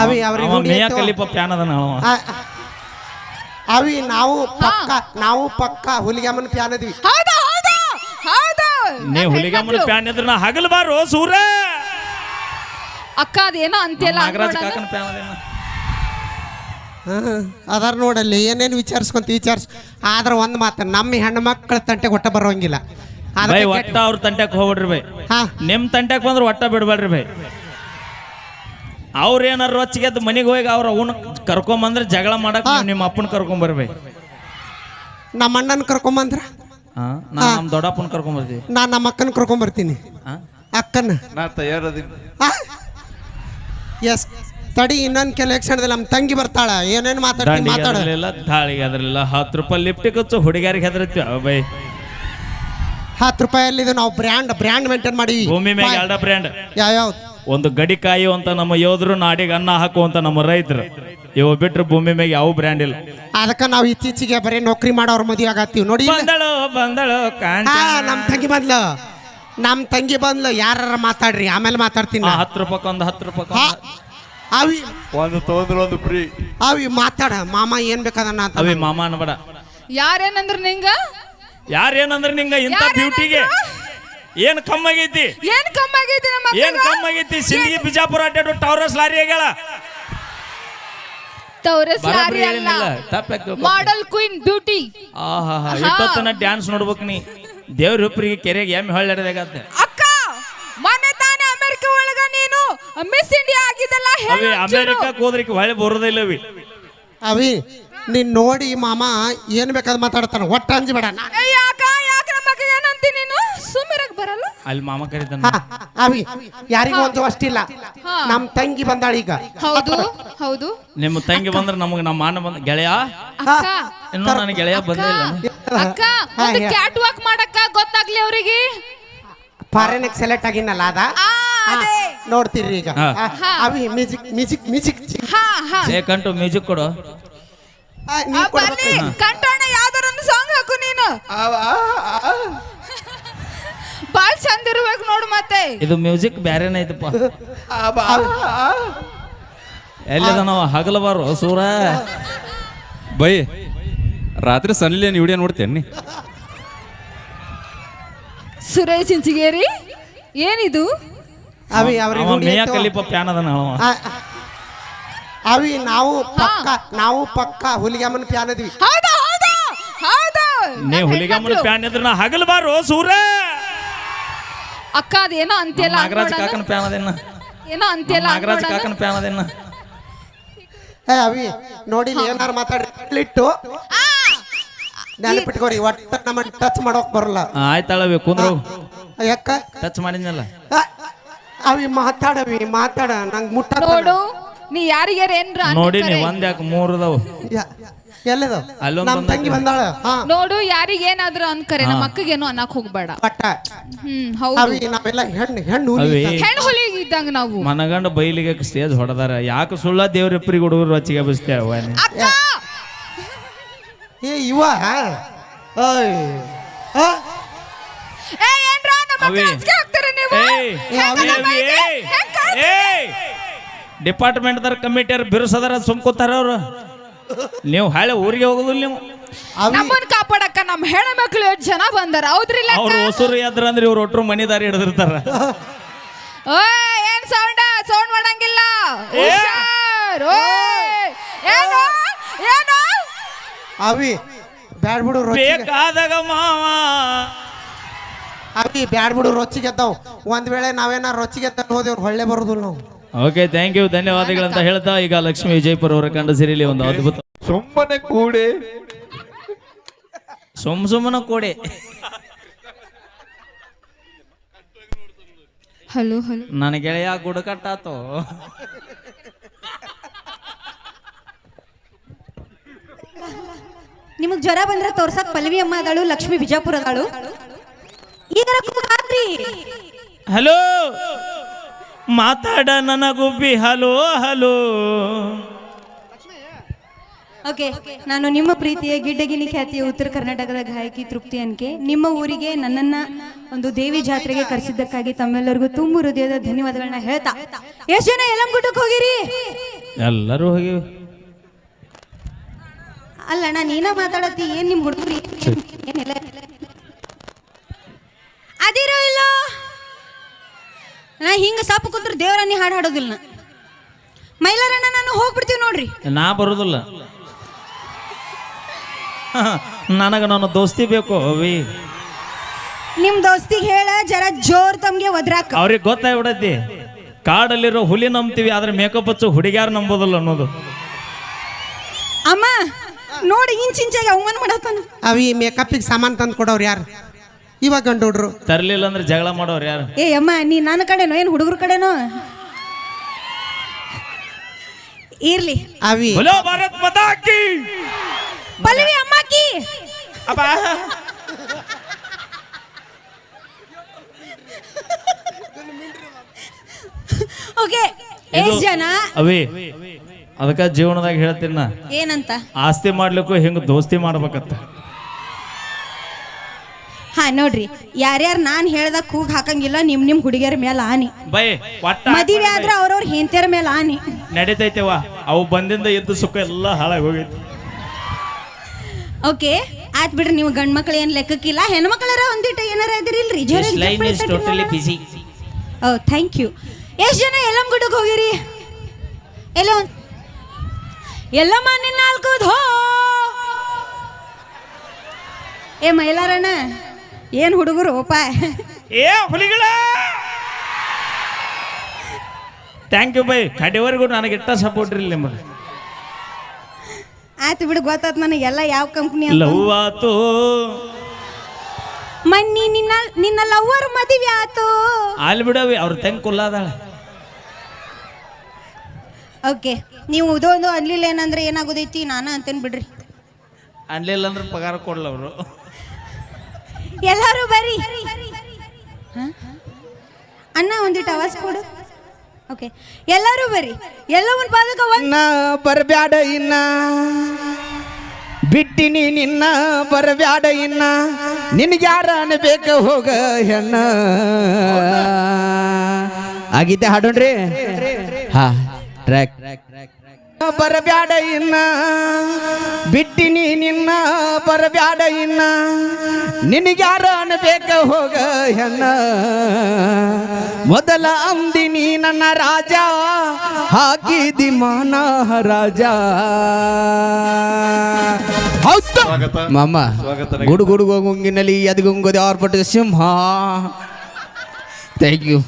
ಅವಿ ಅವ್ರಿಗೆ ಮೇಯ ಕಲಿಪ ಪ್ಯಾನ್ ಅದ ಅವಿ ನಾವು ಪಕ್ಕ ಹುಲಿಗೆಮ್ಮನ ಪ್ಯಾನ್ ಅದ್ವಿ. ಹೌದು ಹೌದು ಹೌದು. ನೀವು ಹುಲಿಗೆಮ್ಮನ ಪ್ಯಾನ್ ಇದ್ರೆ ನಾ ಹಗಲು ಬಾರೋ ಸೂರ ಅಕ್ಕ ಅದೇನೋ ಅಂತೆಲ್ಲ ನಾಗರಾಜ್ ಕಾಕನ ಪ್ಯಾನ್ ಅದೇನ ಅದಾರ ನೋಡಲ್ಲಿ ಏನೇನು ವಿಚಾರಿಸ್ ಆದ್ರೆ ಒಂದು ಮಾತು ನಮ್ಮ ಹೆಣ್ಣು ಮಕ್ಕಳ ತಂಟೆ ಒಟ್ಟ ಬರೋಂಗಿಲ್ಲ. ಬೈ ಒಟ್ಟ ಅವ್ರ ತಂಟ್ಯಾಗ ಹೋಗ್ಬಿಡ್ರಿ ಬೈ. ನಿಮ್ ತಂಟ್ಯಾಗ ಬಂದ್ರೆ ಒಟ್ಟ ಬಿಡ್ಬೇಡ್ರಿ ಬೈ. ಅವ್ರ ಏನಾರು ರೊಚ್ಚಿಗೆದ್ದು ಮನೆಗೆ ಹೋಗಿ ಅವ್ರ ಅವನ್ನ ಕರ್ಕೊಂಬಂದ್ರೆ ಜಗಳ ಮಾಡಕ್ ನಿಮ್ಮ ಅಪ್ಪನ ಕರ್ಕೊಂಬರ್ಬೇ. ನಮ್ಮ ಅಣ್ಣನ ಕರ್ಕೊಂಬಂದ್ರ ನಮ್ಮ ದೊಡ್ಡಪ್ಪನ ಕರ್ಕೊಂಬರ್ತೀವಿ. ನಾನು ನಮ್ಮ ಅಕ್ಕನ ಕರ್ಕೊಂಬರ್ತೀನಿ. ಅಕ್ಕನ ನಾ ತಯಾರದೀನಿ. ಎಸ್ ತಡಿ ಇನ್ನೊಂದು ಕೆಲ ಕ್ಷಣದಲ್ಲಿ ನಮ್ಮ ತಂಗಿ ಬರ್ತಾಳ. ಏನೇನು ಮಾತಾಡಲಿಲ್ಲ ತಾಳಿಗೆ ಅದ್ರಲ್ಲ 10 ರೂಪಾಯಿ ಲಿಫ್ಟ್ ಕಚ್ಚು ಹುಡುಗಿಯರಿಗೆ ಹೆದರ್ತೀವಿ ಬೈ. 10 ರೂಪಾಯಲ್ಲಿ ಇದು ನಾವು ಬ್ರ್ಯಾಂಡ್ ಮೇಂಟೈನ್ ಮಾಡಿ ಭೂಮಿ ಮೇಲೆ 2 ಬ್ರ್ಯಾಂಡ್. ಯಾವ್ಯಾವ್ದು? ಒಂದು ಗಡಿ ಕಾಯುವಂತ ನಮ್ಮ ಯೋಧರು, ನಾಡಿಗೆ ಅನ್ನ ಹಾಕುವಂತ ನಮ್ಮ ರೈತರು. ಇವು ಬಿಟ್ರೆ ಭೂಮಿ ಮೇಲೆ ಯಾವ ಬ್ರ್ಯಾಂಡ್ ಇಲ್ಲ. ಅದಕ್ಕೆ ನಾವು ಇತ್ತೀಚೆಗೆ ಬರೀ ನೌಕರಿ ಮಾಡೋರ್ ಮದುವೆ ಆಗತ್ತೀವಿ ನೋಡಿ. ಬಂದಳು ನಮ್ಮ ತಂಗಿ ಬಂದ್ಲು ಯಾರ ಮಾತಾಡ್ರಿ, ಆಮೇಲೆ ಮಾತಾಡ್ತೀನಿ. 10 ರೂಪಾಯಿ ಒಂದು 10 ರೂಪಾಯಿ ಅವಿ ಒಂದು ತೊಂದ್ರೆ ಒಂದು ಫ್ರೀ. ಅವಿ ಮಾತಾಡ ಮಾಮ ಏನ್ ಬೇಕಾದನ್ನ ಅವಿ ಮಾಮ ಅನ್ಬೇಡ. ಯಾರೇನಂದ್ರ ನಿಂಗ ಇಂಥ ಬ್ಯೂಟಿಗೆ ಏನ್ ಕಮ್ಮಾಗೈತಿ? ಏನ್ ಕಮ್ಮಾಗೈತಿ? ಏನ್ ಕಮ್ಮಾಗೈತಿ? Sindagi Bijapur ಅಡ್ಡಾಡು Taurus lorry ಆಗ್ಯಾಳ. Taurus lorry ಅಲ್ಲ, ಮಾಡೆಲ್ ಕ್ವೀನ್ ಬ್ಯೂಟಿ. ಇಷ್ಟೊತ್ತನ ಡ್ಯಾನ್ಸ್ ನೋಡ್ಬೇಕು ನೀ. ದೇವ್ರ ಉಪ್ರಿಗೆ ಕೆರೆಗೆ ಎಮ್ಮೆ ಹೊಳ್ಳಾಡದಾಗತ್ತೆ. ಅಕ್ಕ ಮೊನ್ನೆ ತಾನೇ ಅಮೆರಿಕ ಒಳಗ ನೀನು ಮಿಸ್ ಇಂಡಿಯಾ ಆಗಿದ್ದಲ್ಲ. ಅವಿ ಅಮೆರಿಕಕ್ಕೆ ಹೋದ್ರಿಕೆ ಹೊಳೆ ಬರೋದಿಲ್ಲ ಅವಿ. ಅವಿ ನೀನ್ ನೋಡಿ ಮಾಮ ಏನ್ ಬೇಕಾದ್ ಮಾತಾಡ್ತಾನ, ಒಟ್ಟ ಅಂಜಬೇಡ. ಬರಲ್ಲ ಅಲ್ಲಿ ಮಾಮ ಕರೀತಾನ. ಅವಿ ಯಾರಿಗೂ ಒಂದು ಅಷ್ಟಿಲ್ಲ. ನಮ್ ತಂಗಿ ಬಂದಾಳ ಈಗ. ಹೌದು ಹೌದು. ನಿಮ್ಮ ತಂಗಿ ಬಂದ್ರೆ ನಮಗೆ ನಮ್ಮ ಮಾನ ಬಂದ ಗೆಳೆಯ. ಇನ್ನು ನನ್ನ ಗೆಳೆಯ ಬಂದಿಲ್ಲ. ಅಕ್ಕ ಒಂದು ಕ್ಯಾಟ್ ವಾಕ್ ಮಾಡಕ್ಕ ಗೊತ್ತಾಗ್ಲಿ ಅವರಿಗೆ. ಫಾರಿನ್ ಸೆಲೆಕ್ಟ್ ಆಗಿನಲ್ಲ ಅದ ನೋಡ್ತೀರಿ ಈಗ. ಅವಿ ಮ್ಯೂಸಿಕ್ ಕಂಟು ಮ್ಯೂಸಿಕ್ ಕೊಡು. ಕಂಠೋಣ ಯಾವ್ದಾರ ಒಂದು ಸಾಂಗ್ ಹಾಕು ನೀನು. ಬಾಳ್ ಚಂದ ಇರ್ಬೇಕು ನೋಡು. ಮತ್ತೆ ಇದು ಮ್ಯೂಸಿಕ್ ಬ್ಯಾರೇನ ಐತಪ್ಪ. ಎಲ್ಲಿದ ನಾವು ಹಗಲಬಾರು ಸೂರ ಬೈ ರಾತ್ರಿ ಸನ್ಲಿಯನ್ ವಿಡಿಯೋ ನೋಡ್ತೇನೆ. ಸುರೇಶ್ ಇಂಚಿಗೇರಿ ಏನಿದು? ಅವಿ ಮೇಯ ಕಲಿಪ ಪ್ಯಾನ್ ಅದ ಅವಿ ನಾವು ಪಕ್ಕ ಹುಲಿಗೆಮ್ಮನ ಪ್ಯಾನ್ ಅದ್ವಿ. ಹೌದು ಹೌದು ಹೌದು. ನೀವು ಹುಲಿಗೆಮ್ಮನ ಪ್ಯಾನ್ ಇದ್ರೆ ನಾ ಹಗಲಬಾರು ಸೂರ. ಅಕ್ಕ ಅದೇನೋ ಅಂತೆಲ್ಲ ನಾಗರಾಜ್ ಕಾಕನ ಪ್ಯಾನ್ ಅದೇನ ಏನೋ ಅಂತೆಲ್ಲ ನಾಗರಾಜ್ ಕಾಕನ ಪ್ಯಾನ್ ಅದೇನ. ಅವಿ ನೋಡಿ ಏನಾರು ಮಾತಾಡಿಟ್ಟು ನೆನಪಿಟ್ಕೋರಿ. ಒಟ್ಟ ನಮ್ಮ ಟಚ್ ಮಾಡೋಕ್ ಬರಲ್ಲ. ಆಯ್ತಾಳವಿ ಕುಂದ್ರು. ಯಾಕ ಟಚ್ ಮಾಡಿದ್ನಲ್ಲ. ಅವಿ ಮಾತಾಡ ನಂಗೆ ಮುಟ್ಟ ನೋಡು. ನೀ ಯಾರಿಗಾರ ಏನ್ರ ನೋಡಿ ನೀ ಒಂದ್ ಯಾಕೆ 3 ಅದಾವು. ನಮ್ಮ ತಂಗಿ ಬಂದಾಳ. ನೋಡು ಯಾರಿಗೆ ಏನಾದ್ರು ಅನ್ಕರೆ, ನಮ್ಮ ಅಕ್ಕಗೇನು ಅನ್ನಕ್ ಹೋಗ್ಬೇಡ. ಹೌದು ನಾವೆಲ್ಲ ಹೆಣ್ಣು ಹುಲಿ ಇದ್ದಂಗ ನಾವು. ಮನಗಂಡ ಬೈಲಿಗೆ ಸ್ಟೇಜ್ ಹೊಡೆದಾರ. ಯಾಕೆ ಸುಳ್ಳ ದೇವ್ರಿಪ್ಪರಿಗೆ ಹುಡುಗರು ರಚ್ಚಿಗೆ ಬಸ್ತೇವ. ಇವ ಡಿಪಾರ್ಟ್ಮೆಂಟ್ ದರ ಕಮಿಟಿಯರ್ ಬಿರುಸದಾರ ಸುಮ್ಕೋತಾರ ಅವ್ರು. ನೀವು ಹಳೆ ಊರಿಗೆ ಹೋಗುದಿಲ್ಲ. ನೀವು ನಮ್ಮನ್ನ ಕಾಪಾಡಕ್ಕ ನಮ್ಮ ಹೆಣ್ಣು ಮಕ್ಕಳು 8 ಜನ ಬಂದಾರ. ಹೌದ್ರಿಲ್ಲ? ಅವ್ರು ಹೊಸರು ಎದ್ರ ಅಂದ್ರೆ ಇವ್ರು ಒಟ್ರು ಮನಿದಾರಿ ಹಿಡಿದಿರ್ತಾರ. ಏನ್ ಸೌಂಡ್ ಮಾಡಂಗಿಲ್ಲ. ಅವಿ ಬ್ಯಾಡ್ಬಿಡು ಬೇಕಾದಾಗ ಮಾವ. ಅವಿ ಬ್ಯಾಡ್ಬಿಡು ರೊಚ್ಚಿಗೆದ್ದಾವ್. ಒಂದ್ ವೇಳೆ ನಾವೇನಾರು ರೊಚ್ಚಿಗೆದ್ದ ಹೋದೇವ್ರು ಹೊಳ್ಳೆ ಬರೋದಿಲ್ಲ ನಾವು. ಓಕೆ ಥ್ಯಾಂಕ್ ಯು ಧನ್ಯವಾದಗಳಂತ ಹೇಳ್ತಾ ಈಗ ಲಕ್ಷ್ಮೀ ವಿಜಯಪುರ ಅವರ ಕಂಡ ಸಿರಿಲಿ ಒಂದು ಅದ್ಭುತ ಸುಮ್ಮನೆ ಕೂಡೆ ಸುಮ್ಮನ ಕೂಡೆ. ಹಲೋ ನನ್ನ ಗೆಳೆಯ ಗುಡಕಟ್ಟಾತು. ನಿಮಗ್ ಜ್ವರ ಬಂದ್ರೆ ತೋರ್ಸಕ್ ಪಲ್ವಿ ಅಮ್ಮ ಅದಾಳು, ಲಕ್ಷ್ಮೀ ಬಿಜಾಪುರ ಅದಾಳು. ಈಗ ಹಲೋ ಮಾತಾಡ ನನಗುಬ್ಬಿ. Hello hello. ಓಕೆ, ನಾನು ನಿಮ್ಮ ಪ್ರೀತಿಯ ಗಿಡ್ಡಗಿನಿ ಖ್ಯಾತಿಯ ಉತ್ತರ ಕರ್ನಾಟಕದ ಗಾಯಕಿ ತೃಪ್ತಿ ಅನ್ಕೆ. ನಿಮ್ಮ ಊರಿಗೆ ನನ್ನನ್ನ ಒಂದು ದೇವಿ ಜಾತ್ರೆಗೆ ಕರೆಸಿದ್ದಕ್ಕಾಗಿ ತಮ್ಮೆಲ್ಲರಿಗೂ ತುಂಬು ಹೃದಯದ ಧನ್ಯವಾದಗಳನ್ನ ಹೇಳ್ತಾ, ಎಷ್ಟು ಜನ ಯಲಂಗುಡ್ಡಕ್ಕೆ ಹೋಗಿರಿ? ಎಲ್ಲರೂ ಹೋಗಿ ಅಲ್ಲ ನಾ ನೀನ ಮಾತಾಡತ್ತಿ ಏನ್ ನಿಮ್ ಹುಡುಗ್ರಿ ಏನಿಲ್ಲ ಅದಿರೋ ಇಲ್ಲ ನಾ ಹಿಂಗ ಸಾಪು ಕೂತ್ರ ದೇವರನ್ನಿ ಹಾಡು ಹಾಡೋದಿಲ್ಲ ನಾ ಮೈಲಾರಣ್ಣ ನಾನು ಹೋಗ್ಬಿಡ್ತೀವಿ ನೋಡ್ರಿ ನಾ ಬರೋದಿಲ್ಲ ನನಗೆ ನನ್ನ ದೋಸ್ತಿ ಬೇಕು ಅವಿ ನಿಮ್ ದೋಸ್ತಿಗೆ ಹೇಳ ಜರ ಜೋರ್ ತಮ್ಗೆ ಒದ್ರಾಕ ಅವ್ರಿಗೆ ಗೊತ್ತಾಗ್ಬಿಡತಿ ಕಾಡಲ್ಲಿರೋ ಹುಲಿ ನಂಬ್ತೀವಿ ಆದ್ರೆ ಮೇಕಪ್ ಹಚ್ಚು ಹುಡುಗ್ಯಾರು ನಂಬೋದಿಲ್ಲ ಅನ್ನೋದು ಅಮ್ಮ ನೋಡಿ ಇಂಚಿಂಚಾಗಿ ಅವಮಾನ ಮಾಡತ್ತಾನ ಅವಿ ಮೇಕಪ್ಪಿಗೆ ಸಾಮಾನು ತಂದು ಕೊಡೋರು ಯಾರು ಇವಾಗ ಗಂಡು ಹುಡ್ರು ತರ್ಲಿಲ್ಲ ಅಂದ್ರೆ ಜಗಳ ಮಾಡೋರು ಯಾರು ಏ ಅಮ್ಮ ನೀ ನನ್ನ ಕಡೆನೋ ಏನು ಹುಡುಗರ ಕಡೆನೋ ಇರ್ಲಿ ಅವಿ बोलो भारत माता की ಪಲ್ವಿ ಅಮ್ಮಕಿ ಅಬ್ಬಾ ಓಕೆ ಎಷ್ಟ್ ಜನ ಅವಿ ಅದಕ್ಕ ಜೀವನದಾಗ ಹೇಳ್ತೀನಿ ನಾ ಏನಂತ ಆಸ್ತಿ ಮಾಡ್ಲಿಕ್ಕೂ ಹಿಂಗ ದೋಸ್ತಿ ಮಾಡ್ಬೇಕತ್ತ ಹಾ ನೋಡ್ರಿ ಯಾರ್ಯಾರು ನಾನ್ ಹೇಳ್ದ ಕೂಗ್ ಹಾಕಂಗಿಲ್ಲ ನಿಮ್ ಹುಡುಗಿಯರ ಮೇಲೆ ಆನಿ ಬೈ ಒಟ್ಟ ಮದುವೆ ಆದ್ರ ಅವ್ರವ್ರ ಹೆಂಡತಿಯರ ಮೇಲೆ ಆನಿ ನಡೀತೈತೆವ ಅವು ಬಂದಿಂದ ಎದ್ದು ಸುಖ ಎಲ್ಲ ಹಾಳಾಗಿ ಹೋಗೈತಿ ಓಕೆ ಆಯ್ತು ಬಿಡ್ರಿ ನೀವು ಗಂಡ್ ಮಕ್ಳು ಏನ್ ಲೆಕ್ಕಕ್ಕಿಲ್ಲ ಹೆಣ್ಮಕ್ಳರ ಒಂದಿಟ್ಟು ಏನಾರ ಇದ್ರಿಲ್ರಿ ಬಿಸಿ ಓ ಥ್ಯಾಂಕ್ ಯು ಎಷ್ಟ್ ಜನ ಎಲ್ಲಮ್ಮ ಗುಡ್ಡಕ್ಕೆ ಹೋಗಿರಿ ಎಲ್ಲಮ್ಮ ನಿನ್ನ ನಾಲ್ಕು ಧೋ ಏ ಮೈಲಾರಣ್ಣ ಏನ್ ಹುಡುಗರು ಓಪ ಏ ಹುಲಿಗಳ ಥ್ಯಾಂಕ್ ಯು ಬೈ ಕಡೆವರೆಗೂ ನನಗೆ ಇಟ್ಟ ಸಪೋರ್ಟ್ ಇರಲಿ ನಿಮಗೆ ಆಯ್ತು ಬಿಡು ಗೊತ್ತಾತ್ ನನಗೆಲ್ಲ ಯಾವ ಕಂಪ್ನಿ ಲವ್ ಆತು ಮನ್ನಿ ನಿನ್ನ ಲವ್ವರ್ ಮದುವೆ ಆತು ಅಲ್ಲಿ ಬಿಡವಿ ಅವ್ರ ತಂಗ್ ಕುಲ್ಲಾದಾಳ ಓಕೆ ನೀವು ಇದೊಂದು ಅನ್ಲಿಲ್ಲ ಏನಂದ್ರೆ ಏನಾಗೋದೈತಿ ನಾನು ಅಂತೇನ್ ಬಿಡ್ರಿ ಅನ್ಲಿಲ್ಲ ಅಂದ್ರೆ ಪಗಾರ ಕೊಡ್ಲ ಅವರು ಎಲ್ಲಾರು ಬರ್ರಿ ಅಣ್ಣ ಒಂದಿಟ್ಟು ಆವಾಜ್ ಕೊಡು ಓಕೆ ಎಲ್ಲಾರು ಬರ್ರಿ ಎಲ್ಲವನ್ ಪಾದಕ ಇನ್ನ ಬರಬ್ಯಾಡ ಇನ್ನ ಬಿಟ್ಟಿನಿ ನಿನ್ನ ಬರಬ್ಯಾಡ ಇನ್ನ ನಿನಗ್ಯಾರ ಅನ್ಬೇಕ ಹೋಗ ಹೆಣ್ಣ ಆಗಿದ್ದೆ ಹಾಡೋಣ್ರಿ ಹಾ ಟ್ರ್ಯಾಕ್ ಬರಬ್ಯಾಡ ಇನ್ನ ಬಿಟ್ಟಿನಿ ನಿನ್ನ ಬರಬ್ಯಾಡ ಇನ್ನ ನಿನಗ್ಯಾರ ಅನ್ಬೇಕ ಹೋಗ ಹೆಣ್ಣ ಮೊದಲ ಅಂದಿನಿ ನನ್ನ ರಾಜ ಹಾಕಿದಿ ಮಾನ ರಾಜ ಮಾಮ ಗುಡು ಗುಡು ಗುಂಗಿನಲ್ಲಿ ಎದ್ಗುಂಗೋದೆ ಆರ್ಪಟ್ಟದ ಸಿಂಹ ಥ್ಯಾಂಕ್ ಯು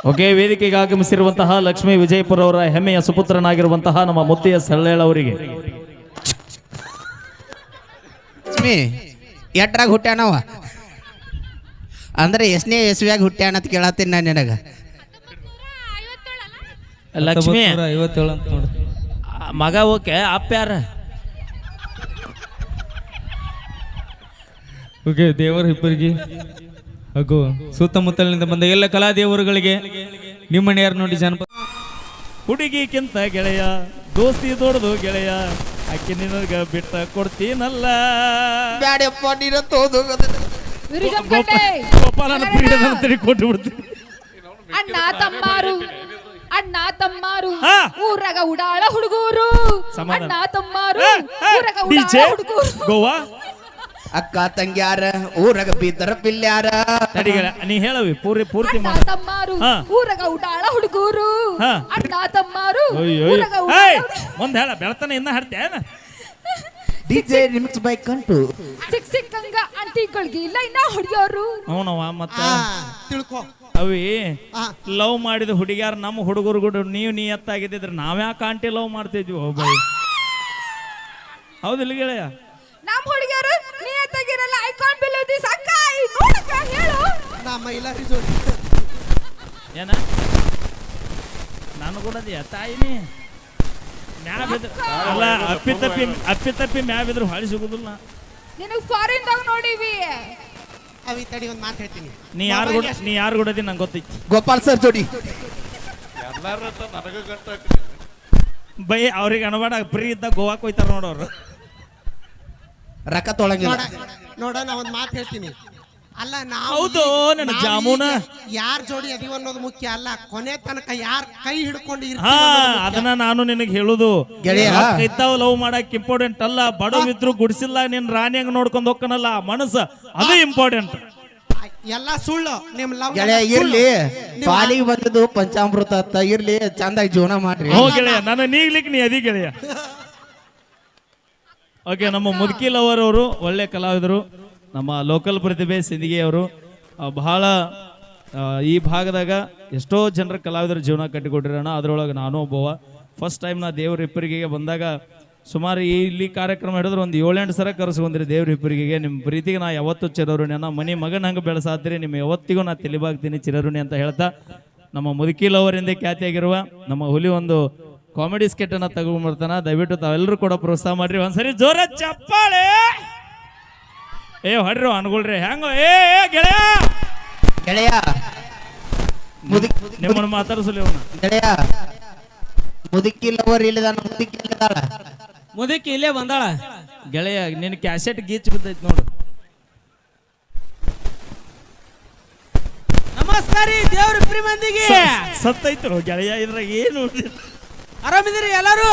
ಓಕೆ ವೇದಿಕೆಗೆ ಆಗಮಿಸಿರುವಂತಹ ಲಕ್ಷ್ಮೀ ವಿಜಯಪುರ ಅವರ ಹೆಮ್ಮೆಯ ಸುಪುತ್ರನಾಗಿರುವಂತಹ ನಮ್ಮ ಮುತ್ತಿಯ ಸಳ್ಳೇಳ ಅವರಿಗೆ ಎಟ್ರಾಗ ಹುಟ್ಟ್ಯಾನವ ಅಂದ್ರೆ ಎಷ್ಟನೇ ಎಸ್ವಿಯಾಗ ಹುಟ್ಟ್ಯಾನ ಅಂತ ಕೇಳತ್ತೀನಿ ನಾನು ನಿನಗ ಲಕ್ಷ್ಮಿ 57 ಅಂತ ನೋಡಿ ಮಗ ಓಕೆ ಅಪ್ಪ ಯಾರ ಓಕೆ ದೇವರ ಇಬ್ಬರಿಗೆ ಹಾಗೂ ಸುತ್ತಮುತ್ತಲಿನಿಂದ ಬಂದ ಎಲ್ಲ ಕಲಾ ದೇವರುಗಳಿಗೆ ನಿಮ್ಮನ್ನ ಯಾರು ನೋಡಿ ಜನಪದ ಹುಡುಗಿಕ್ಕಿಂತ ಗೆಳೆಯ ದೋಸ್ತಿ ದೊಡ್ಡದು ಗೆಳೆಯ ಅಕ್ಕಿ ನಿನಗ ಬಿಟ್ಟ ಕೊಡ್ತೀನಲ್ಲ ಬ್ಯಾಡಪ್ಪ ನೀರ ತೋದು ಗೋಪಾಲನ ಪ್ರಿಯದ ಕೊಟ್ಟು ಬಿಡ್ತೀನಿ ಅಣ್ಣ ತಮ್ಮಾರು ಹಾ. ಊರಾಗ ಉಡಾಳ ಹುಡುಗರು ಸಮಾಧಾನ. ಅಣ್ಣ ತಮ್ಮಾರು ಊರಾಗ ಉಡಾಳ ಡಿಜೆ ಹುಡುಗರು ಗೋವಾ ಅಕ್ಕ ತಂಗ್ಯಾರ ಊರಾಗ ಬಿದ್ದರ ಪಿಲ್ಯಾರ ತಡಿಗಳ ನೀ ಹೇಳವಿ ಪೂರ್ತಿ ಅಣ್ಣ ಮಾಡ ತಮ್ಮಾರು ಹಾ. ಊರಾಗ ಉಡಾಳ ಹುಡುಗರು ಹಾ. ಅಣ್ಣ ತಮ್ಮಾರು ಅಯ್ಯೋ ಊರಾಗ ಉಡಾಳ ಒಂದ್ ಹೇಳ ಬೆಳತನ ಇನ್ನ ಹಾಡ್ತೇನ ಡಿಜೆ ರಿಮಿಕ್ಸ್ ಬೈ ಕಂಟು ಸಿಕ್ಕಂಗ ಆಂಟಿಗಳಿಗೆ ಇಲ್ಲ ಇನ್ನ ಹೊಡಿಯೋರು ಅವನವ ಮತ್ತ ತಿಳ್ಕೊ ಅವಿ ಲವ್ ಮಾಡಿದ ಹುಡುಗ್ಯಾರ ನಮ್ಮ ಹುಡುಗರು ಕೂಡ ನೀವು ನಿಯತ್ತಾಗಿದ್ದಿದ್ರೆ ನಾವ್ಯಾಕೆ ಆಂಟಿ ಲವ್ ಮಾಡ್ತಿದ್ವಿ ಒಬ್ಬ ಹೌದಿಲ್ಲ ಗೆಳೆಯ ನಮ್ಮ ಹುಡುಗಿಯರು ನಿಯತ್ತಾಗಿರಲ್ಲ ಐ ಕಾಂಟ್ ಬಿಲೀವ್ ದಿಸ್ ಅಕ್ಕ ನೋಡಕ್ಕ ಹೇಳು ನಾ ಮೈಲಾರಿ ಜೋಡಿ ಏನ ನಾನು ಕೂಡ ತಾಯಿನಿ ಅಲ್ಲ ಅಪ್ಪಿ ತಪ್ಪಿ ಮ್ಯಾ ಬಿದ್ರು ಹೊಳಿ ಸಿಗುದಿಲ್ಲ ನಿನಗೆ ಫಾರಿನ್ ದಾಗ ನೋಡಿವಿ ಅವಿ ತಡಿ ಒಂದು ಮಾತು ಹೇಳ್ತೀನಿ ನೀ ಯಾರು ಕೂಡದಿ ನಂಗೆ ಗೊತ್ತೈತಿ ಗೋಪಾಲ್ ಸರ್ ಜೋಡಿ ಬೈ ಅವ್ರಿಗೆ ಅಣಬೇಡ ಫ್ರೀ ಇದ್ದಾಗ ಗೋವಾಕ್ ಹೋಯ್ತಾರ ನೋಡೋರು ರೊಕ್ಕ ತೊಳಂಗಿಲ್ಲ ನೋಡ ನಾ ಒಂದು ಮಾತು ಹೇಳ್ತೀನಿ ಅಲ್ಲ ನಾವು ಹೌದು, ನನ್ನ ಜಾಮೂನ. ಯಾರ ಜೋಡಿ ಅದೀವ ಅನ್ನೋದು ಮುಖ್ಯ ಅಲ್ಲ, ಕೊನೆ ತನಕ ಯಾರ ಕೈ ಹಿಡ್ಕೊಂಡು ಹಾ ಅದನ್ನ ನಾನು ನಿನಗೆ ಹೇಳುದು. ಇದ್ದಾವ ಲವ್ ಮಾಡಕ್ ಇಂಪಾರ್ಟೆಂಟ್ ಅಲ್ಲ, ಬಡವಿದ್ರು ಗುಡಿಸಿಲ್ಲ ನಿನ್ ರಾಣಿಯಂಗ್ ನೋಡ್ಕೊಂಡ್ ಹೋಗ್ಕನಲ್ಲ ಮನಸ್ಸು, ಅದು ಇಂಪಾರ್ಟೆಂಟ್. ಎಲ್ಲ ಸುಳ್ಳು. ನಿಮ್ ಲವ್ ಗೆಳೆಯ ಇರ್ಲಿ, ಪಾಲಿಗೆ ಬಂದದ್ದು ಪಂಚಾಮೃತ ಅತ್ತ, ಇರ್ಲಿ ಚಂದಾಗಿ ಜೀವನ ಮಾಡ್ರಿ. ಹೋ ಗೆಳೆಯ, ನನ್ನ ನೀಗ್ಲಿಕ್ಕೆ ನೀ ಅದಿ ಗೆಳೆಯ. ಓಕೆ, ನಮ್ಮ ಮುದುಕಿ ಲವರ್ ಅವರು ಒಳ್ಳೆ ಕಲಾವಿದರು, ನಮ್ಮ ಲೋಕಲ್ ಪ್ರತಿಭೆ ಸಿಂದಗಿ ಅವರು. ಬಹಳ ಈ ಭಾಗದಾಗ ಎಷ್ಟೋ ಜನರ ಕಲಾವಿದರ ಜೀವನ ಕಟ್ಟಿಕೊಟ್ಟಿರೋಣ, ಅದರೊಳಗೆ ನಾನು ಒಬ್ಬವ. ಫಸ್ಟ್ ಟೈಮ್ ನಾ ದೇವ್ರ ಹಿಪ್ಪರಿಗೆಗೆ ಬಂದಾಗ ಸುಮಾರು ಇಲ್ಲಿ ಕಾರ್ಯಕ್ರಮ ಹಿಡಿದ್ರೆ ಒಂದು 7-8 ಸಲ ಕರೆಸ್ಕೊಂಡ್ರಿ ದೇವ್ರ ಹಿಪ್ಪರಿಗೆಗೆ. ನಿಮ್ಮ ಪ್ರೀತಿಗೆ ನಾ ಯಾವತ್ತೂ ಚಿರಋಣಿ, ನನ್ನ ಮನೆ ಮಗನ ಹಂಗೆ ಬೆಳೆಸಾತ್ರಿ, ನಿಮ್ಮ ಯಾವತ್ತಿಗೂ ನಾ ತಿಳಿಬಾಗ್ತೀನಿ ಚಿರಋಣಿ ಅಂತ ಹೇಳ್ತಾ, ನಮ್ಮ ಮುದುಕಿ ಲವರಿಂದ ಖ್ಯಾತಿಯಾಗಿರುವ ನಮ್ಮ ಹುಲಿ ಒಂದು ಕಾಮಿಡಿ ಸ್ಕೆಟ್ ಅನ್ನ ತಗೊಂಡ್ಬರ್ತಾನ. ದಯವಿಟ್ಟು ತಾವೆಲ್ಲರೂ ಕೂಡ ಪ್ರೋತ್ಸಾಹ ಮಾಡ್ರಿ. ಒಂದ್ಸರಿ ಜೋರ ಚಪ್ಪಾಳೆ. ಹೊಡ್ರಿ ಅನ್ಕೊಳ್ರಿ ಹೆಂಗ. ಗೆಳೆಯ ಗೆಳೆಯ ನಿಮ್ಮನ್ನು ಮಾತಾಡಿಸಲಿ ಅವನ. ಗೆಳೆಯ ಮುದುಕಿ ಲವರ್ ಇಲ್ಲದ ಮುದುಕಿ ಇಲ್ಲದಾಳ, ಮುದಕ್ಕೆ ಇಲ್ಲೇ ಬಂದಾಳ. ಗೆಳೆಯ ನಿನ್ನ ಕ್ಯಾಸೆಟ್ ಗೀಚ್ ಬಿದ್ದೈತಿ ನೋಡು. ನಮಸ್ಕಾರ ದೇವ್ರ ಇಬ್ರಿ ಮಂದಿಗೆ. ಸತ್ತೈತು ಗೆಳೆಯ, ಇದ್ರಾಗ ಏನು ಆರಾಮಿದ್ದೀರಿ ಎಲ್ಲಾರು?